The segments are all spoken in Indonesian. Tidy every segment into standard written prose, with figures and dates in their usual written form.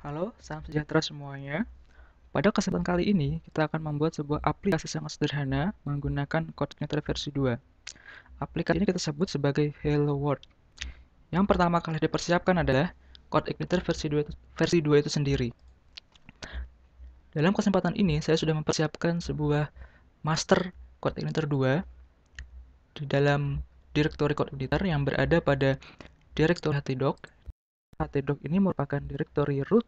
Halo, salam sejahtera semuanya. Pada kesempatan kali ini, kita akan membuat sebuah aplikasi sangat sederhana menggunakan CodeIgniter versi 2. Aplikasi ini kita sebut sebagai Hello World. Yang pertama kali dipersiapkan adalah CodeIgniter versi 2 itu sendiri. Dalam kesempatan ini, saya sudah mempersiapkan sebuah master CodeIgniter 2 di dalam direktori CodeIgniter yang berada pada direktori htdoc. Htdoc ini merupakan direktori root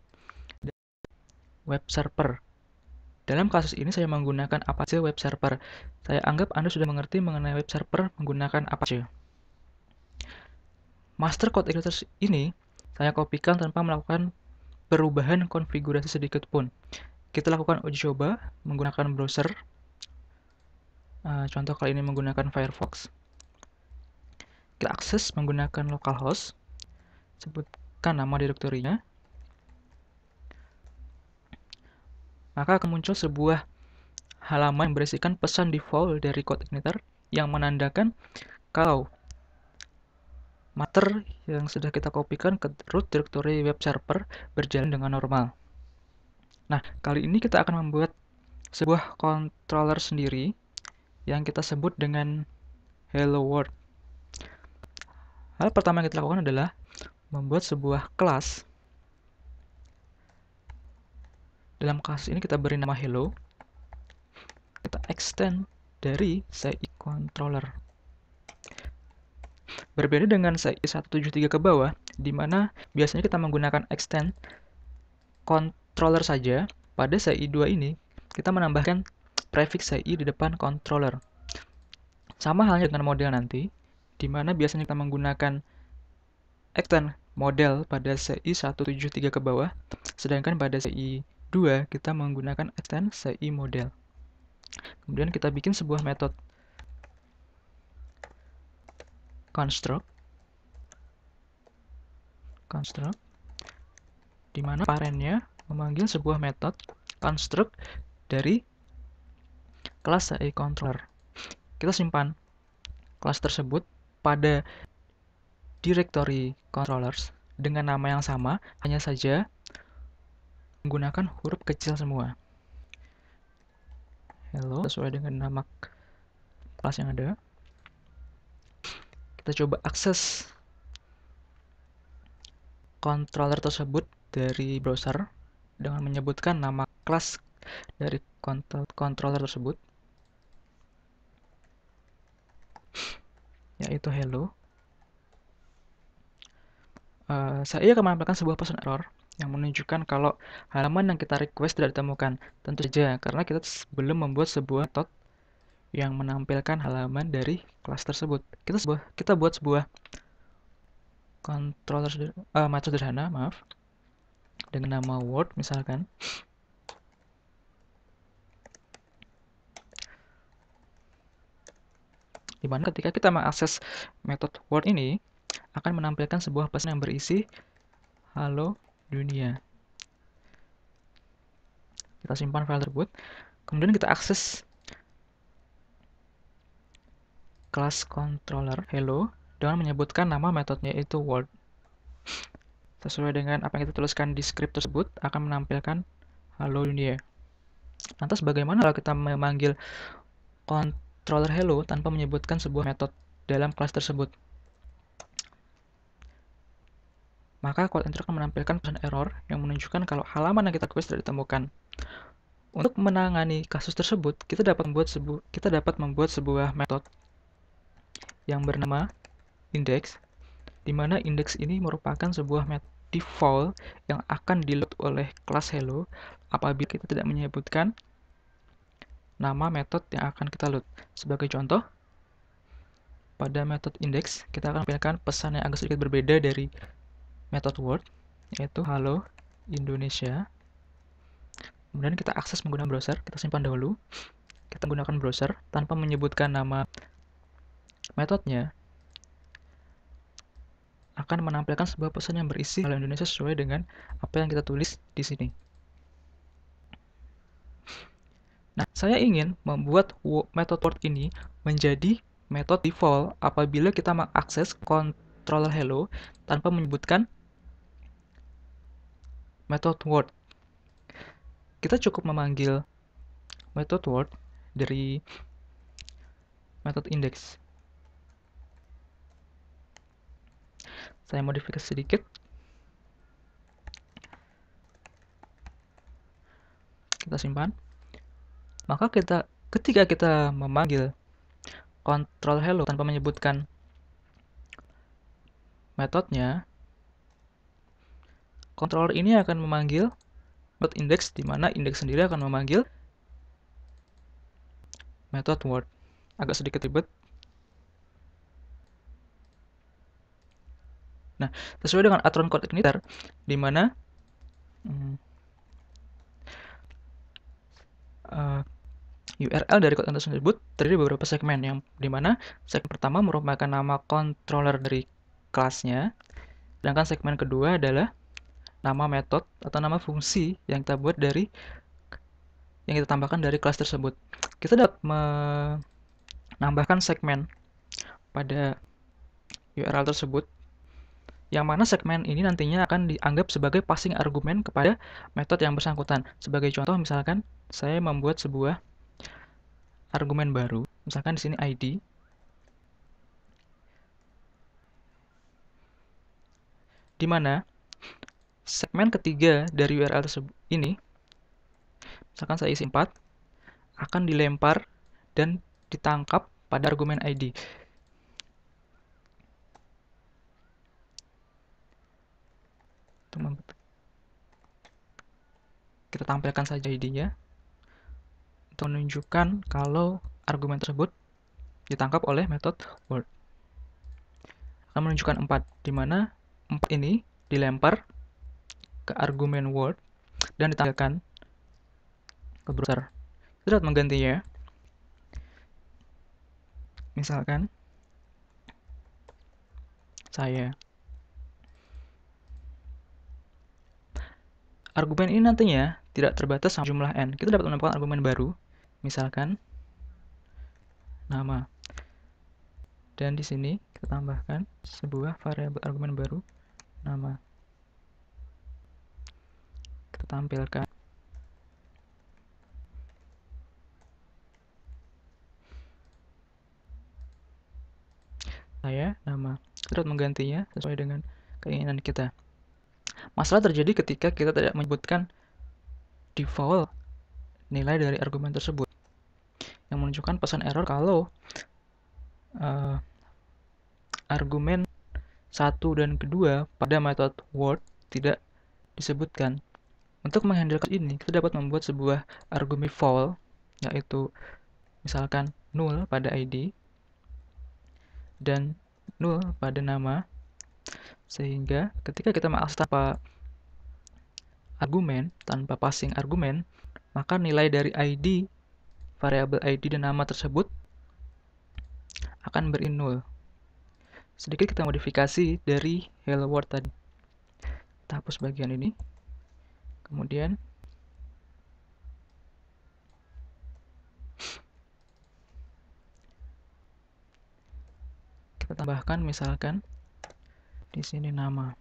web server. Dalam kasus ini saya menggunakan Apache Web Server. Saya anggap Anda sudah mengerti mengenai web server menggunakan Apache. Master code editor ini saya kopikan tanpa melakukan perubahan konfigurasi sedikit pun. Kita lakukan uji coba menggunakan browser. Contoh kali ini menggunakan Firefox. Kita akses menggunakan localhost. Sebutkan nama direktorinya. Maka akan muncul sebuah halaman yang berisikan pesan default dari CodeIgniter yang menandakan kalau master yang sudah kita kopikan ke root directory web server berjalan dengan normal. Nah, kali ini kita akan membuat sebuah controller sendiri yang kita sebut dengan Hello World. Hal pertama yang kita lakukan adalah membuat sebuah kelas. Dalam kasus ini kita beri nama Hello. Kita extend dari CI controller. Berbeda dengan CI 173 ke bawah, di mana biasanya kita menggunakan extend controller saja. Pada CI 2 ini, kita menambahkan prefix CI di depan controller. Sama halnya dengan model nanti, di mana biasanya kita menggunakan extend model pada CI 173 ke bawah, sedangkan pada CI 2 kita menggunakan extend CI model. Kemudian kita bikin sebuah metode construct di mana parennya memanggil sebuah metode construct dari kelas CI controller. Kita simpan kelas tersebut pada directory controllers dengan nama yang sama, hanya saja menggunakan huruf kecil semua. Hello, sesuai dengan nama kelas yang ada. Kita coba akses controller tersebut dari browser dengan menyebutkan nama kelas dari controller tersebut, yaitu hello. Saya akan menampilkan sebuah pesan error yang menunjukkan kalau halaman yang kita request tidak ditemukan. Tentu saja, karena kita belum membuat sebuah method yang menampilkan halaman dari kelas tersebut. Kita buat sebuah controller macam sederhana, maaf, dengan nama word misalkan. Dimana ketika kita mengakses metode word ini akan menampilkan sebuah pesan yang berisi halo dunia. Kita simpan file tersebut, kemudian kita akses kelas controller hello dengan menyebutkan nama metodenya itu word. Sesuai dengan apa yang kita tuliskan di script tersebut akan menampilkan halo dunia. Lantas bagaimana kalau kita memanggil controller hello tanpa menyebutkan sebuah metode dalam kelas tersebut? Maka CodeIgniter akan menampilkan pesan error yang menunjukkan kalau halaman yang kita request tidak ditemukan. Untuk menangani kasus tersebut, kita dapat membuat sebuah metode yang bernama index, di mana index ini merupakan sebuah metode default yang akan di-load oleh kelas hello apabila kita tidak menyebutkan nama metode yang akan kita load. Sebagai contoh, pada metode index kita akan menampilkan pesan yang agak sedikit berbeda dari metode word, yaitu halo Indonesia. Kemudian kita akses menggunakan browser, kita simpan dahulu. Kita menggunakan browser tanpa menyebutkan nama metodenya, akan menampilkan sebuah pesan yang berisi halo Indonesia sesuai dengan apa yang kita tulis di sini. Nah, saya ingin membuat metode word ini menjadi metode default apabila kita mengakses controller hello tanpa menyebutkan method word. Kita cukup memanggil method word dari method index. Saya modifikasi sedikit. Kita simpan. Maka ketika kita memanggil control hello tanpa menyebutkan metodenya, controller ini akan memanggil method index, di mana index sendiri akan memanggil method word. Agak sedikit ribet. Nah, sesuai dengan aturan code igniter, di mana URL dari code igniter tersebut terdiri dari beberapa segmen, yang di mana segmen pertama merupakan nama controller dari kelasnya, sedangkan segmen kedua adalah nama metode atau nama fungsi yang kita buat dari yang kita tambahkan dari kelas tersebut. Kita dapat menambahkan segmen pada URL tersebut, yang mana segmen ini nantinya akan dianggap sebagai passing argumen kepada metode yang bersangkutan. Sebagai contoh, misalkan saya membuat sebuah argumen baru, misalkan di sini ID, di mana segmen ketiga dari URL tersebut ini, misalkan saya isi 4, akan dilempar dan ditangkap pada argumen ID. Kita tampilkan saja ID-nya untuk menunjukkan kalau argumen tersebut ditangkap oleh metode word. Akan menunjukkan 4, di mana 4 ini dilempar ke argumen word dan ditampilkan ke browser. Kita dapat menggantinya. Misalkan saya argumen ini nantinya tidak terbatas sama jumlah n. Kita dapat menambahkan argumen baru, misalkan nama. Dan di sini kita tambahkan sebuah variabel argumen baru, nama. Kita tampilkan. Saya, nama. Kita dapat menggantinya sesuai dengan keinginan kita. Masalah terjadi ketika kita tidak menyebutkan default nilai dari argumen tersebut, yang menunjukkan pesan error kalau argumen 1 dan kedua pada metode word tidak disebutkan. Untuk menghandle ini, kita dapat membuat sebuah argumen default, yaitu misalkan null pada ID dan null pada nama, sehingga ketika kita mengakses tanpa argumen, tanpa passing argumen, maka nilai dari ID, variabel ID dan nama tersebut akan beri null. Sedikit kita modifikasi dari hello world tadi. Kita hapus bagian ini. Kemudian kita tambahkan misalkan di sini nama.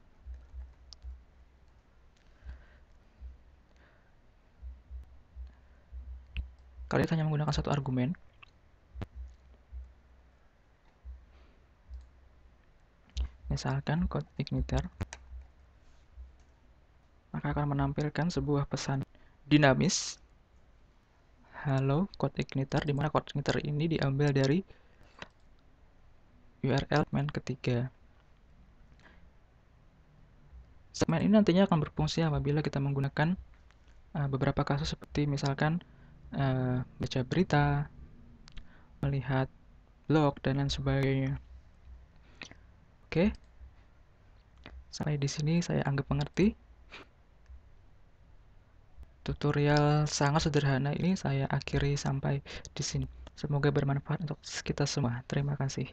Kalian hanya menggunakan satu argumen. Misalkan code igniter, maka akan menampilkan sebuah pesan dinamis halo code igniter, di mana code igniter ini diambil dari URL segmen ketiga. Segmen ini nantinya akan berfungsi apabila kita menggunakan beberapa kasus seperti misalkan baca berita, melihat blog, dan lain sebagainya. Oke, sampai di sini saya anggap mengerti. Tutorial sangat sederhana ini saya akhiri sampai di sini. Semoga bermanfaat untuk kita semua. Terima kasih.